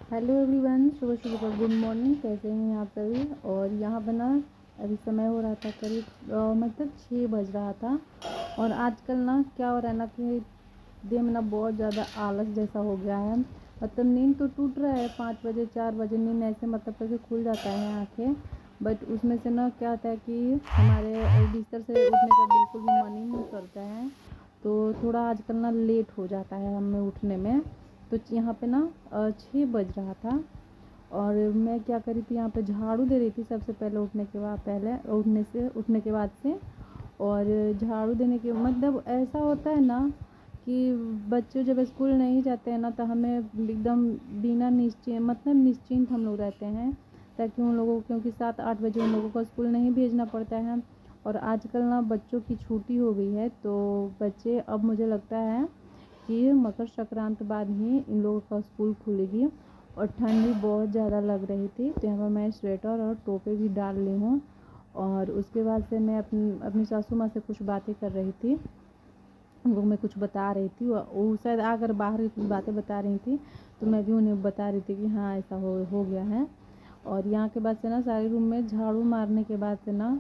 Hello everyone, सुबह सुबह का गुड मॉर्निंग। कैसे हैं आप सभी। और यहाँ पर ना अभी समय हो रहा था करीब मतलब 6 बज रहा था। और आजकल ना क्या हो रहा है ना कि दिन में ना बहुत ज़्यादा आलस जैसा हो गया है। मतलब नींद तो टूट रहा है, 5 बजे 4 बजे नींद ऐसे मतलब करके खुल जाता है आँखें। बट उसमें से ना क्या होता है कि हमारे बिस्तर से उठने का बिल्कुल भी मन ही नहीं करता है। तो थोड़ा आजकल ना लेट हो जाता है हमें उठने में। तो यहाँ पे ना 6 बज रहा था और मैं क्या करी थी, यहाँ पे झाड़ू दे रही थी सबसे पहले उठने के बाद, पहले उठने के बाद से। और झाड़ू देने के मतलब ऐसा होता है ना कि बच्चे जब स्कूल नहीं जाते हैं ना तो हमें एकदम बिना निश्चिंत मतलब निश्चिंत हम लोग रहते हैं, ताकि उन लोगों को, क्योंकि 7-8 बजे उन लोगों को स्कूल नहीं भेजना पड़ता है। और आजकल ना बच्चों की छुट्टी हो गई है तो बच्चे, अब मुझे लगता है कि मकर संक्रांति बाद ही इन लोगों का स्कूल खुलेगी। और ठंड भी बहुत ज़्यादा लग रही थी तो यहाँ पर मैं स्वेटर और टोपे भी डाल ली हूँ। और उसके बाद से मैं अपनी सासू माँ से कुछ बातें कर रही थी, उनको मैं कुछ बता रही थी। वो शायद आकर बाहर कुछ बातें बता रही थी तो मैं भी उन्हें बता रही थी कि हाँ ऐसा हो गया है। और यहाँ के बाद से ना सारे रूम में झाड़ू मारने के बाद से ना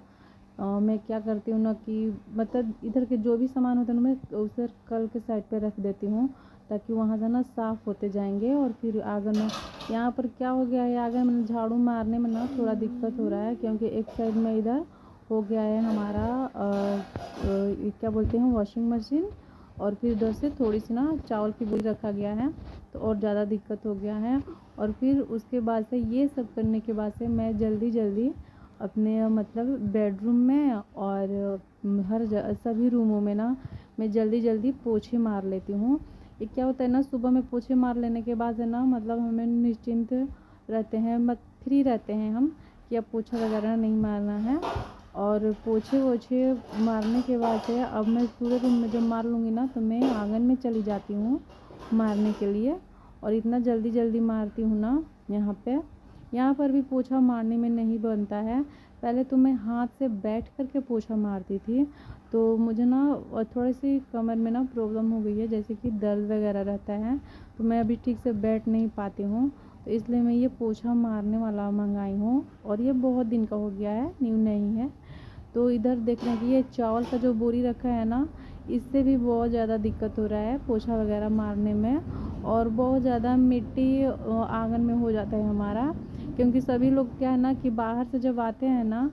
मैं क्या करती हूँ ना कि मतलब इधर के जो भी सामान होते हैं ना मैं उसे कल के साइड पे रख देती हूँ, ताकि वहाँ से ना साफ़ होते जाएंगे। और फिर आंगन में यहाँ पर क्या हो गया है, आंगन में झाड़ू मारने में ना थोड़ा दिक्कत हो रहा है, क्योंकि एक साइड में इधर हो गया है हमारा क्या बोलते हैं वॉशिंग मशीन। और फिर इधर से थोड़ी सी ना चावल की बोरी रखा गया है तो और ज़्यादा दिक्कत हो गया है। और फिर उसके बाद से ये सब करने के बाद से मैं जल्दी जल्दी अपने मतलब बेडरूम में और सभी रूमों में ना मैं जल्दी जल्दी पोछे मार लेती हूँ। ये क्या होता है ना, सुबह में पोछे मार लेने के बाद है ना मतलब हमें निश्चिंत रहते हैं, फ्री रहते हैं हम कि अब पोछा वगैरह नहीं मारना है। और पोछे वोछे मारने के बाद से अब मैं पूरे रूम में जब मार लूँगी ना तो मैं आंगन में चली जाती हूँ मारने के लिए। और इतना जल्दी जल्दी मारती हूँ ना यहाँ पर भी पोछा मारने में नहीं बनता है। पहले तो मैं हाथ से बैठ कर के पोछा मारती थी तो मुझे ना थोड़ी सी कमर में ना प्रॉब्लम हो गई है, जैसे कि दर्द वगैरह रहता है तो मैं अभी ठीक से बैठ नहीं पाती हूँ। तो इसलिए मैं ये पोछा मारने वाला मंगाई हूँ और ये बहुत दिन का हो गया है, न्यू नहीं है। तो इधर देख रहे हैं कि ये चावल का जो बोरी रखा है ना, इससे भी बहुत ज़्यादा दिक्कत हो रहा है पोछा वगैरह मारने में। और बहुत ज़्यादा मिट्टी आंगन में हो जाता है हमारा, क्योंकि सभी लोग क्या है ना कि बाहर से जब आते हैं ना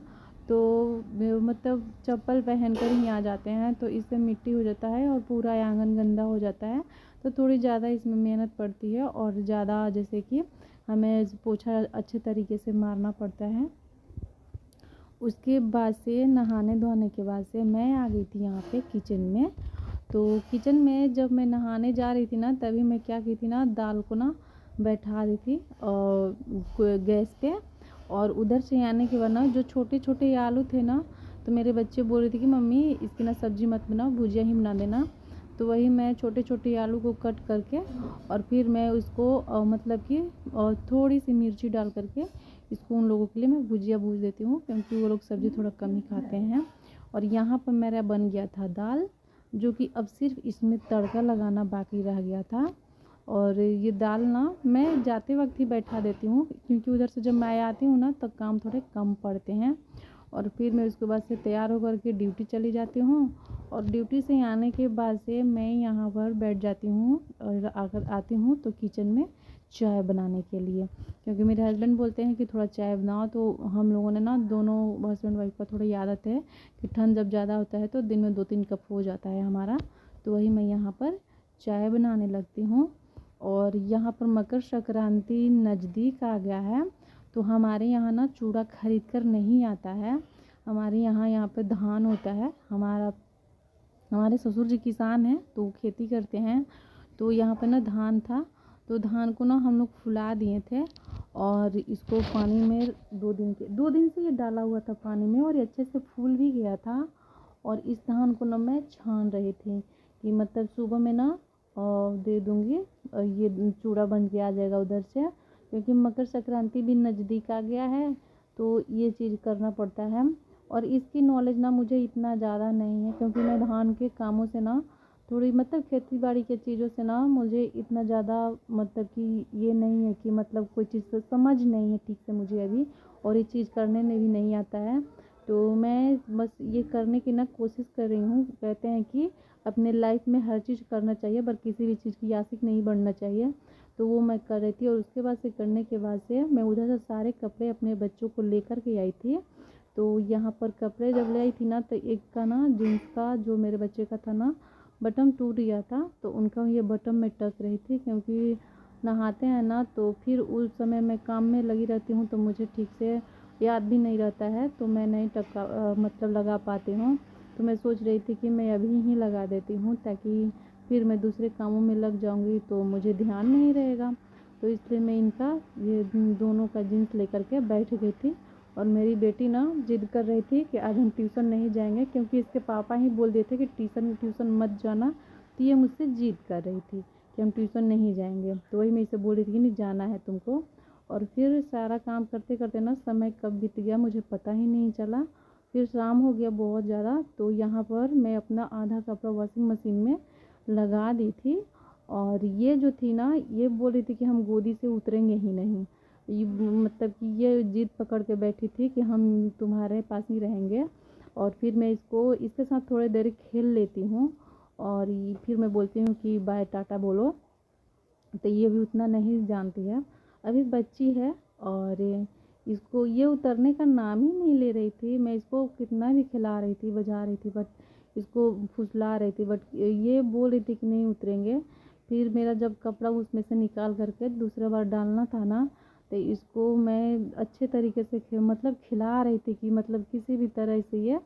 तो मतलब चप्पल पहन कर ही आ जाते हैं, तो इससे मिट्टी हो जाता है और पूरा आंगन गंदा हो जाता है। तो थोड़ी ज़्यादा इसमें मेहनत पड़ती है और ज़्यादा जैसे कि हमें पोछा अच्छे तरीके से मारना पड़ता है। उसके बाद से नहाने धोने के बाद से मैं आ गई थी यहाँ पे किचन में। तो किचन में जब मैं नहाने जा रही थी ना तभी मैं क्या की थी ना, दाल को ना बैठा दी थी गैस पे। और उधर से आने के बाद ना जो छोटे छोटे आलू थे ना, तो मेरे बच्चे बोल रहे थे कि मम्मी इसकी ना सब्ज़ी मत बनाओ, भुजिया ही बना देना। तो वही मैं छोटे छोटे आलू को कट करके और फिर मैं उसको मतलब कि थोड़ी सी मिर्ची डाल करके इसको उन लोगों के लिए मैं भुजिया भूज देती हूँ, क्योंकि वो लोग सब्ज़ी थोड़ा कम ही खाते हैं। और यहाँ पर मेरा बन गया था दाल, जो कि अब सिर्फ इसमें तड़का लगाना बाकी रह गया था। और ये दाल ना मैं जाते वक्त ही बैठा देती हूँ, क्योंकि उधर से जब मैं आती हूँ ना तब काम थोड़े कम पड़ते हैं। और फिर मैं उसके बाद से तैयार होकर के ड्यूटी चली जाती हूँ। और ड्यूटी से आने के बाद से मैं यहाँ पर बैठ जाती हूँ और अगर आती हूँ तो किचन में चाय बनाने के लिए, क्योंकि मेरे हस्बैंड बोलते हैं कि थोड़ा चाय बनाओ। तो हम लोगों ने ना दोनों हस्बैंड वाइफ का थोड़ी आदत है कि ठंड जब ज़्यादा होता है तो दिन में 2-3 कप हो जाता है हमारा। तो वही मैं यहाँ पर चाय बनाने लगती हूँ। और यहाँ पर मकर संक्रांति नज़दीक आ गया है तो हमारे यहाँ ना चूड़ा खरीद कर नहीं आता है। हमारे यहाँ पे धान होता है, हमारे ससुर जी किसान हैं तो खेती करते हैं। तो यहाँ पे ना धान था तो धान को ना हम लोग फुला दिए थे और इसको पानी में 2 दिन से ये डाला हुआ था पानी में और ये अच्छे से फूल भी गया था। और इस धान को ना मैं छान रही थी कि मतलब सुबह में ना दे दूँगी, ये चूड़ा बन के आ जाएगा उधर से, क्योंकि मकर संक्रांति भी नज़दीक आ गया है तो ये चीज़ करना पड़ता है। और इसकी नॉलेज ना मुझे इतना ज़्यादा नहीं है, क्योंकि मैं धान के कामों से ना थोड़ी मतलब खेती बाड़ी के चीज़ों से ना मुझे इतना ज़्यादा मतलब कि ये नहीं है कि मतलब कोई चीज़ तो समझ नहीं है ठीक से मुझे अभी, और ये चीज़ करने में भी नहीं आता है। तो मैं बस ये करने की ना कोशिश कर रही हूँ। कहते हैं कि अपने लाइफ में हर चीज़ करना चाहिए पर किसी भी चीज़ की आशिक नहीं बनना चाहिए। तो वो मैं कर रही थी और उसके बाद से करने के बाद से मैं उधर से सारे कपड़े अपने बच्चों को लेकर के आई थी। तो यहाँ पर कपड़े जब ले आई थी ना तो एक का ना जीन्स का जो मेरे बच्चे का था ना बटन टूट गया था, तो उनका ये बटन में टक रही थी क्योंकि नहाते हैं ना तो फिर उस समय मैं काम में लगी रहती हूँ तो मुझे ठीक से याद भी नहीं रहता है, तो मैं नहीं मतलब लगा पाती हूँ। तो मैं सोच रही थी कि मैं अभी ही लगा देती हूँ ताकि फिर मैं दूसरे कामों में लग जाऊँगी तो मुझे ध्यान नहीं रहेगा। तो इसलिए मैं इनका ये दोनों का जीन्स लेकर के बैठ गई थी। और मेरी बेटी ना जिद कर रही थी कि आज हम ट्यूशन नहीं जाएंगे क्योंकि इसके पापा ही बोल दिए थे कि ट्यूशन ट्यूशन मत जाना। तो ये मुझसे जिद कर रही थी कि हम ट्यूशन नहीं जाएंगे, तो वही मैं इसे बोल रही थी कि नहीं जाना है तुमको। और फिर सारा काम करते करते ना समय कब बीत गया मुझे पता ही नहीं चला। फिर शाम हो गया बहुत ज़्यादा, तो यहाँ पर मैं अपना आधा कपड़ा वॉशिंग मशीन में लगा दी थी। और ये जो थी ना ये बोल रही थी कि हम गोदी से उतरेंगे ही नहीं। ये मतलब कि ये जिद पकड़ के बैठी थी कि हम तुम्हारे पास ही रहेंगे। और फिर मैं इसके साथ थोड़ी देर खेल लेती हूँ और फिर मैं बोलती हूँ कि बाय टाटा बोलो। तो ये भी उतना नहीं जानती है, अभी बच्ची है। और इसको ये उतरने का नाम ही नहीं ले रही थी। मैं इसको कितना भी खिला रही थी बजा रही थी बट इसको फुसला रही थी, बट ये बोल रही थी कि नहीं उतरेंगे। फिर मेरा जब कपड़ा उसमें से निकाल करके दूसरा बार डालना था ना तो इसको मैं अच्छे तरीके से मतलब खिला रही थी कि मतलब किसी भी तरह से ये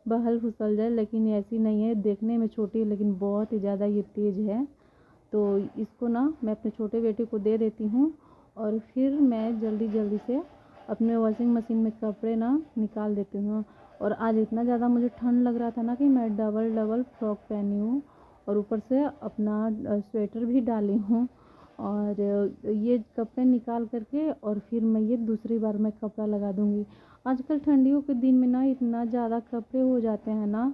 बहल फुसल जाए, लेकिन ऐसी नहीं है। देखने में छोटी है लेकिन बहुत ही ज़्यादा ये तेज़ है। तो इसको ना मैं अपने छोटे बेटे को दे देती हूँ और फिर मैं जल्दी जल्दी से अपने वॉशिंग मशीन में कपड़े ना निकाल देती हूँ। और आज इतना ज़्यादा मुझे ठंड लग रहा था ना कि मैं डबल डबल फ्रॉक पहनी हूँ और ऊपर से अपना स्वेटर भी डाली हूँ। और ये कपड़े निकाल करके और फिर मैं ये दूसरी बार मैं कपड़ा लगा दूँगी। आजकल ठंडियों के दिन में ना इतना ज़्यादा कपड़े हो जाते हैं ना